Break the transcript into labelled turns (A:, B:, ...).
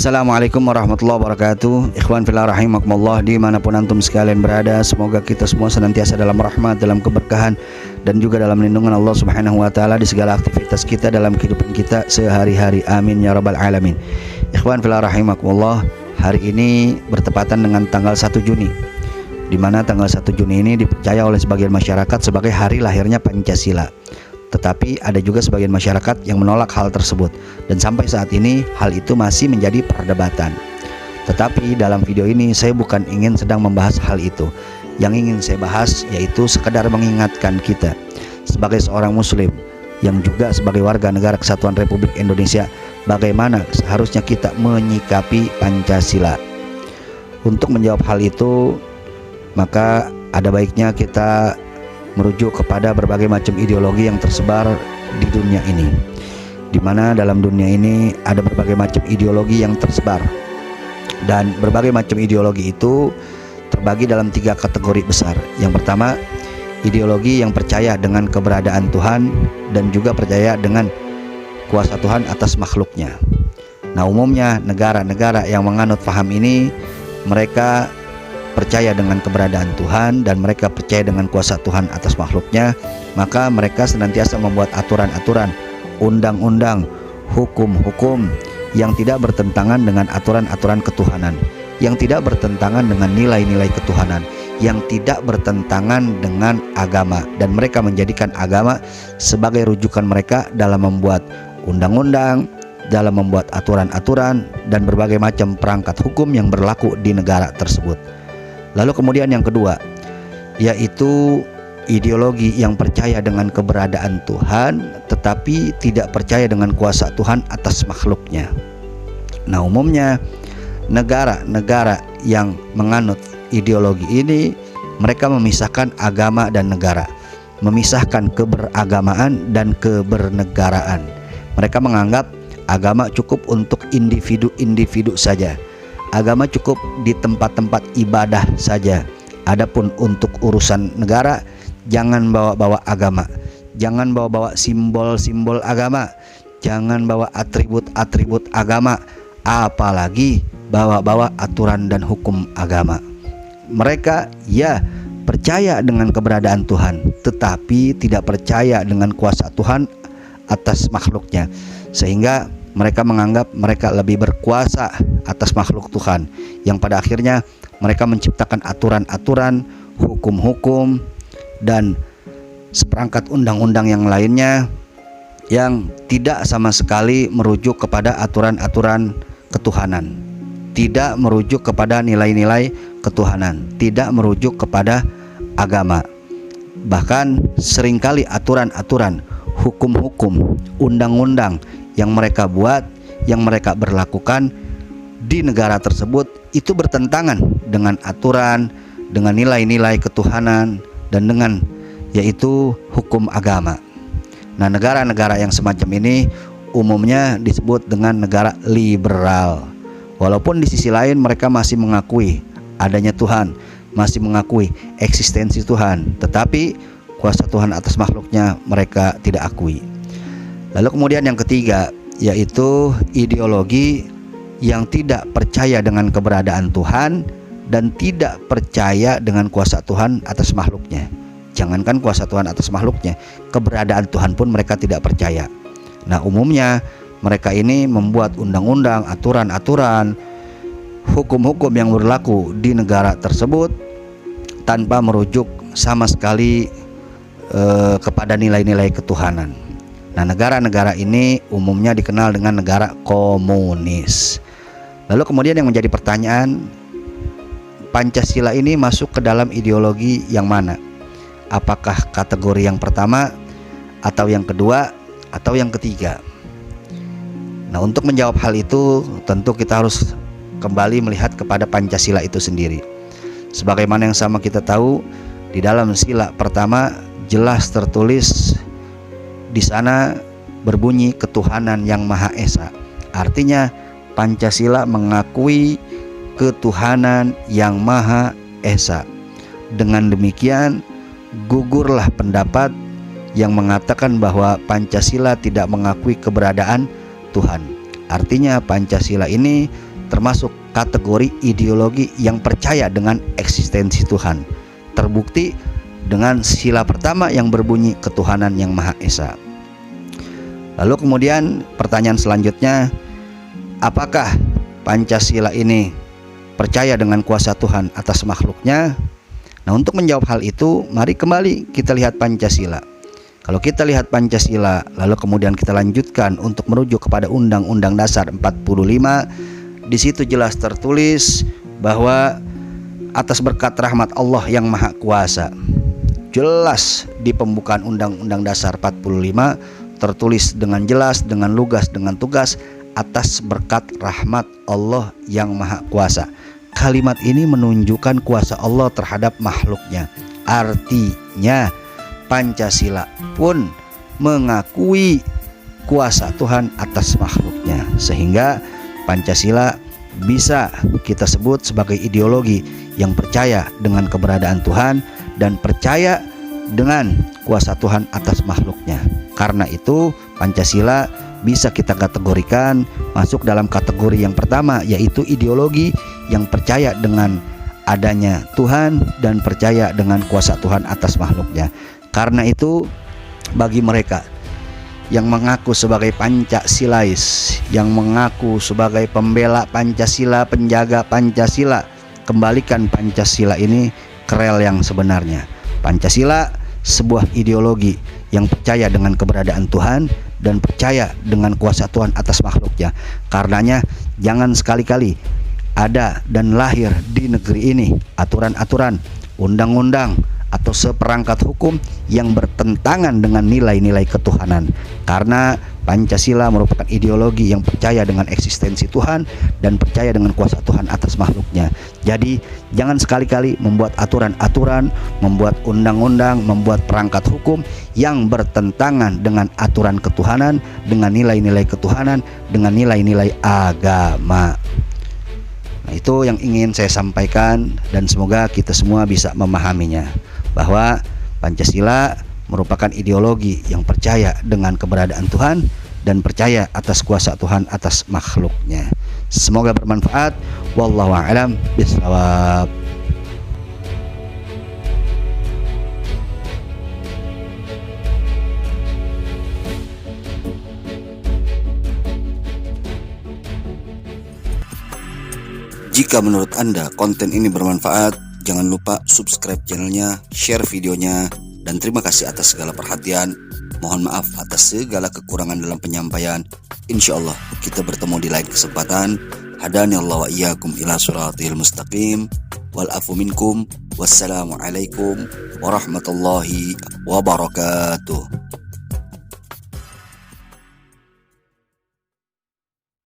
A: Assalamualaikum warahmatullahi wabarakatuh. Ikhwan fillah rahimakumullah, dimanapun antum sekalian berada, semoga kita semua senantiasa dalam rahmat, dalam keberkahan, dan juga dalam lindungan Allah subhanahu wa ta'ala di segala aktivitas kita dalam kehidupan kita sehari-hari. Amin ya rabbal alamin. Ikhwan fillah rahimakumullah, hari ini bertepatan dengan tanggal 1 Juni, di mana tanggal 1 Juni ini dipercaya oleh sebagian masyarakat sebagai hari lahirnya Pancasila. Tetapi ada juga sebagian masyarakat yang menolak hal tersebut, dan sampai saat ini hal itu masih menjadi perdebatan. Tetapi dalam video ini saya bukan ingin sedang membahas hal itu. Yang ingin saya bahas yaitu sekedar mengingatkan kita sebagai seorang muslim yang juga sebagai warga negara Kesatuan Republik Indonesia, bagaimana seharusnya kita menyikapi Pancasila. Untuk menjawab hal itu, maka ada baiknya kita merujuk kepada berbagai macam ideologi yang tersebar di dunia ini, di mana dalam dunia ini ada berbagai macam ideologi yang tersebar, dan berbagai macam ideologi itu terbagi dalam 3 kategori besar. Yang pertama, ideologi yang percaya dengan keberadaan Tuhan dan juga percaya dengan kuasa Tuhan atas makhluknya. Nah, umumnya negara-negara yang menganut paham ini, mereka percaya dengan keberadaan Tuhan dan mereka percaya dengan kuasa Tuhan atas makhluknya, maka mereka senantiasa membuat aturan-aturan, undang-undang, hukum-hukum yang tidak bertentangan dengan aturan-aturan ketuhanan, yang tidak bertentangan dengan nilai-nilai ketuhanan, yang tidak bertentangan dengan agama, dan mereka menjadikan agama sebagai rujukan mereka dalam membuat undang-undang, dalam membuat aturan-aturan dan berbagai macam perangkat hukum yang berlaku di negara tersebut. Lalu kemudian yang kedua, yaitu ideologi yang percaya dengan keberadaan Tuhan tetapi tidak percaya dengan kuasa Tuhan atas makhluknya. Nah, umumnya negara-negara yang menganut ideologi ini, mereka memisahkan agama dan negara, memisahkan keberagamaan dan kebernegaraan. Mereka menganggap agama cukup untuk individu-individu saja, agama cukup di tempat-tempat ibadah saja. Adapun untuk urusan negara, jangan bawa-bawa agama, jangan bawa-bawa simbol-simbol agama, jangan bawa atribut-atribut agama, apalagi bawa-bawa aturan dan hukum agama. Mereka ya percaya dengan keberadaan Tuhan, tetapi tidak percaya dengan kuasa Tuhan atas makhluknya, sehingga mereka menganggap mereka lebih berkuasa atas makhluk Tuhan, yang pada akhirnya mereka menciptakan aturan-aturan, hukum-hukum, dan seperangkat undang-undang yang lainnya yang tidak sama sekali merujuk kepada aturan-aturan ketuhanan, tidak merujuk kepada nilai-nilai ketuhanan, tidak merujuk kepada agama. Bahkan seringkali aturan-aturan, hukum-hukum, undang-undang yang mereka buat, yang mereka berlakukan di negara tersebut itu bertentangan dengan aturan, dengan nilai-nilai ketuhanan, dan dengan yaitu hukum agama. Nah, negara-negara yang semacam ini umumnya disebut dengan negara liberal. Walaupun di sisi lain mereka masih mengakui adanya Tuhan, masih mengakui eksistensi Tuhan, tetapi kuasa Tuhan atas makhluknya mereka tidak akui. Lalu kemudian yang ketiga, yaitu ideologi yang tidak percaya dengan keberadaan Tuhan dan tidak percaya dengan kuasa Tuhan atas makhluknya. Jangankan kuasa Tuhan atas makhluknya, keberadaan Tuhan pun mereka tidak percaya. Nah, umumnya mereka ini membuat undang-undang, aturan-aturan, hukum-hukum yang berlaku di negara tersebut tanpa merujuk sama sekali kepada nilai-nilai ketuhanan. Nah, negara-negara ini umumnya dikenal dengan negara komunis. Lalu kemudian yang menjadi pertanyaan, Pancasila ini masuk ke dalam ideologi yang mana? Apakah kategori yang pertama, atau yang kedua, atau yang ketiga? Nah, untuk menjawab hal itu tentu kita harus kembali melihat kepada Pancasila itu sendiri. Sebagaimana yang sama kita tahu, di dalam sila pertama jelas tertulis di sana berbunyi ketuhanan yang Maha Esa. Artinya Pancasila mengakui ketuhanan yang Maha Esa. Dengan demikian gugurlah pendapat yang mengatakan bahwa Pancasila tidak mengakui keberadaan Tuhan. Artinya Pancasila ini termasuk kategori ideologi yang percaya dengan eksistensi Tuhan. Terbukti dengan sila pertama yang berbunyi ketuhanan yang Maha Esa. Lalu kemudian pertanyaan selanjutnya, apakah Pancasila ini percaya dengan kuasa Tuhan atas makhluknya? Nah, untuk menjawab hal itu, mari kembali kita lihat Pancasila. Kalau kita lihat Pancasila, lalu kemudian kita lanjutkan untuk merujuk kepada Undang-Undang Dasar 45, di situ jelas tertulis bahwa atas berkat rahmat Allah yang Maha Kuasa. Jelas di pembukaan Undang-Undang Dasar 45 tertulis dengan jelas, dengan lugas, dengan tugas, atas berkat rahmat Allah yang Maha Kuasa. Kalimat ini menunjukkan kuasa Allah terhadap makhluknya. Artinya Pancasila pun mengakui kuasa Tuhan atas makhluknya, sehingga Pancasila bisa kita sebut sebagai ideologi yang percaya dengan keberadaan Tuhan dan percaya dengan kuasa Tuhan atas makhluknya. Karena itu Pancasila bisa kita kategorikan masuk dalam kategori yang pertama, yaitu ideologi yang percaya dengan adanya Tuhan dan percaya dengan kuasa Tuhan atas makhluknya. Karena itu bagi mereka yang mengaku sebagai Pancasilais, yang mengaku sebagai pembela Pancasila, penjaga Pancasila, kembalikan Pancasila ini ke rel yang sebenarnya. Pancasila sebuah ideologi yang percaya dengan keberadaan Tuhan dan percaya dengan kuasa Tuhan atas makhluknya. Karenanya jangan sekali-kali ada dan lahir di negeri ini aturan-aturan, undang-undang atau seperangkat hukum yang bertentangan dengan nilai-nilai ketuhanan. Karena Pancasila merupakan ideologi yang percaya dengan eksistensi Tuhan dan percaya dengan kuasa Tuhan atas makhluknya. Jadi jangan sekali-kali membuat aturan-aturan, membuat undang-undang, membuat perangkat hukum yang bertentangan dengan aturan ketuhanan, dengan nilai-nilai ketuhanan, dengan nilai-nilai agama. Nah, itu yang ingin saya sampaikan dan semoga kita semua bisa memahaminya, bahwa Pancasila merupakan ideologi yang percaya dengan keberadaan Tuhan dan percaya atas kuasa Tuhan atas makhluknya. Semoga bermanfaat. Wallahu a'lam bishawab. Jika menurut Anda konten ini bermanfaat, jangan lupa subscribe channelnya, share videonya, dan terima kasih atas segala perhatian. Mohon maaf atas segala kekurangan dalam penyampaian. Insyaallah kita bertemu di lain kesempatan. Hadani Allah wa iyyakum ila siratil mustaqim. Wal afu minkum. Wassalamualaikum warahmatullahi wabarakatuh.